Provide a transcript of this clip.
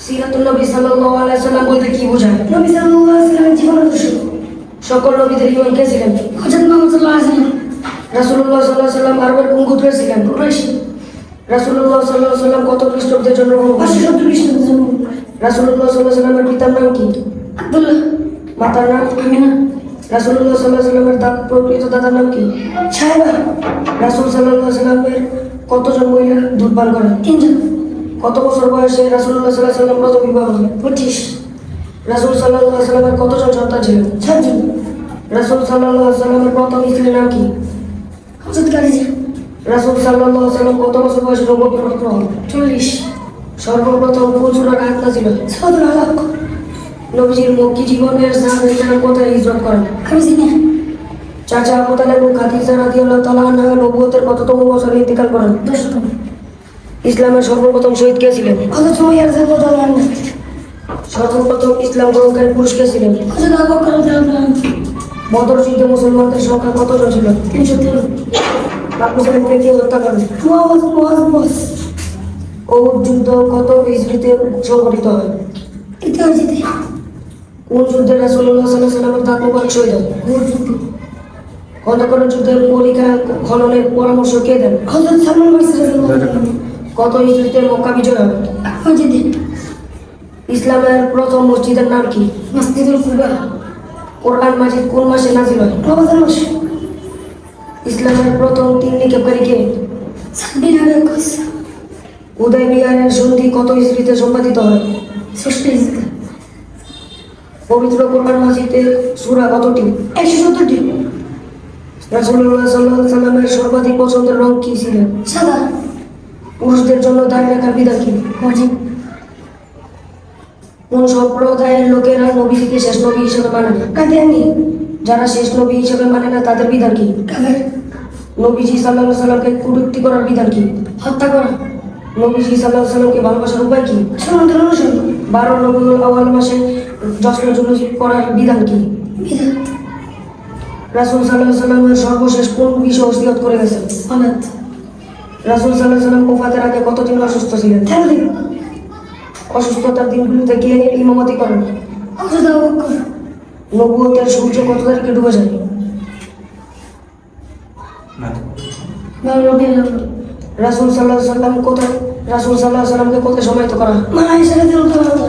সিরাতুন নবী সাল্লাল্লাহু আলাইহি সাল্লাম বলতে কি বোঝায়? নবী সাল্লাল্লাহু আলাইহি সাল্লামের জীবন আদর্শ। সকল নবীদের ইমাম কে ছিলেন? হযরত মুহাম্মদ সাল্লাল্লাহু আলাইহি সাল্লাম। রাসূলুল্লাহ সাল্লাল্লাহু আলাইহি সাল্লাম আরবের কোন গোত্রে ছিলেন? কুরাইশী। রাসূলুল্লাহ সাল্লাল্লাহু আলাইহি সাল্লাম কত খ্রিস্টাব্দে জন্মগ্রহণ করেন? 570 খ্রিস্টাব্দে জন্মগ্রহণ করেন। রাসূলুল্লাহ সাল্লাল্লাহু আলাইহি সাল্লামের পিতার নাম কি? আব্দুল্লাহ। মাতার নাম? আমিনা। রাসূলুল্লাহ সাল্লাল্লাহু আলাইহি সাল্লামের প্রকৃত দাদার নাম কি? সাহেবা। রাসূল সাল্লাল্লাহু আলাইহি সাল্লামের কতজন মহিলা দুধ পান করেন? 3 জন। কত বছর বয়সে রাসূলুল্লাহ সাল্লাল্লাহু আলাইহি সাল্লাম প্রথম বিবাহ হলেন? 25। রাসূল সাল্লাল্লাহু আলাইহি সাল্লামের কতজন সন্তান ছিল? 6 জন। রাসূল সাল্লাল্লাহু আলাইহি সাল্লামের প্রথম স্ত্রীর নাম কি? হযরত খাদিজা। রাসূল সাল্লাল্লাহু আলাইহি সাল্লাম কত বছর বয়সে নবুয়ত প্রাপ্ত হন? 40। সর্বপ্রথম কোন সূরার আয়াত নাযিল হয়? সূরাতুল আলাক। নবীজির মক্কি জীবনের সাহাবায়ে কোথায় হিজরত করেন? আবিসিনিয়া। চাচা আবু তালেব ও খাদিজা রাদিয়াল্লাহু তাআলা আনহা নবুয়তের কততম বছরে ইন্তেকাল করেন? 10তম। ইসলামের সর্বপ্রথম শহীদ কে ছিলেন? হযরত সুমাইয়া রাদিয়াল্লাহু আনহা। সর্বপ্রথম ইসলাম গ্রহণকারী পুরুষ কে ছিলেন? হযরত আবু বকর রাদিয়াল্লাহু আনহু। বদর যুদ্ধে মুসলমানদের সংখ্যা কতজন ছিল? 313। আবু সালেমকে কে হত্যা করেন? মুআওয়াজ। উহুদ যুদ্ধ কত হিজরিতে সংঘটিত হয়? ইতিহাসে কোন যুদ্ধে রাসূলুল্লাহ সাল্লাল্লাহু আলাইহি সাল্লামের দাঁত মোবারক শহীদ হয়? খন্দকের যুদ্ধের পরিখা খননের পরামর্শ কে দেন? হযরত সালমান ফারসি রাদিয়াল্লাহু আনহু। কত হিজরিতে মক্কা বিজয় হয়? মসজিদে ইসলামের প্রথম মসজিদের নাম কি? মসজিদুল কুবা। কোরআন মাজিদ কোন মাসে নাযিল হয়? রমজান মাস। ইসলামের প্রথম তিন নিক্ষেপকারী কে? সাবিনা আলাইকুস। হুদায়বিয়ার সন্ধি কত হিজরিতে সম্পাদিত হয়? 6 হিজরি। পবিত্র কোরআন মাজিদের সূরা কতটি? 170টি। রাসূলুল্লাহ সাল্লাল্লাহু আলাইহি সাল্লামের সর্বাধিক পছন্দের রং কি ছিল? সাদা। পুরুষদের জন্য দাড়ি রাখার বিধান কি? ওয়াজিব। কোন সম্প্রদায়ের লোকেরা নবীজিকে শেষ নবী হিসেবে মানে না? কাদিয়ানি। যারা শেষ নবী হিসেবে মানে না তাদের বিধান কি? কাফের। নবীজি সাল্লাল্লাহু আলাইহি সাল্লামকে কটূক্তি করার বিধান কি? হত্যা করা। নবীজি সাল্লাল্লাহু আলাইহি সাল্লামকে ভালোবাসার উপায় কি? সুন্নাতের অনুসরণ। 12 রবিউল আউয়াল মাসে জশ্ন জুলুস করার বিধান কি? বিদাত। রাসূল সাল্লাল্লাহু আলাইহি সাল্লামের সর্বশেষ কোন বিষয় ওসিয়ত করে গেছেন? সালাত। রাসূল সাল্লাল্লাহু আলাইহি সাল্লাম ওফাতের আগে কতদিন অসুস্থ ছিলেন? 13 দিন। অসুস্থতার দিনগুলোতে কে ইমামতি করেন? হযরত আবু বকর। নবুয়তের সূর্য কত তারিখে ডুবে যায়? রাসূল সাল্লাল্লাহু আলাইহি সাল্লামকে কোথায় সমাহিত করা হয়? মা আয়েশা রাদিয়াল্লাহু আনহা।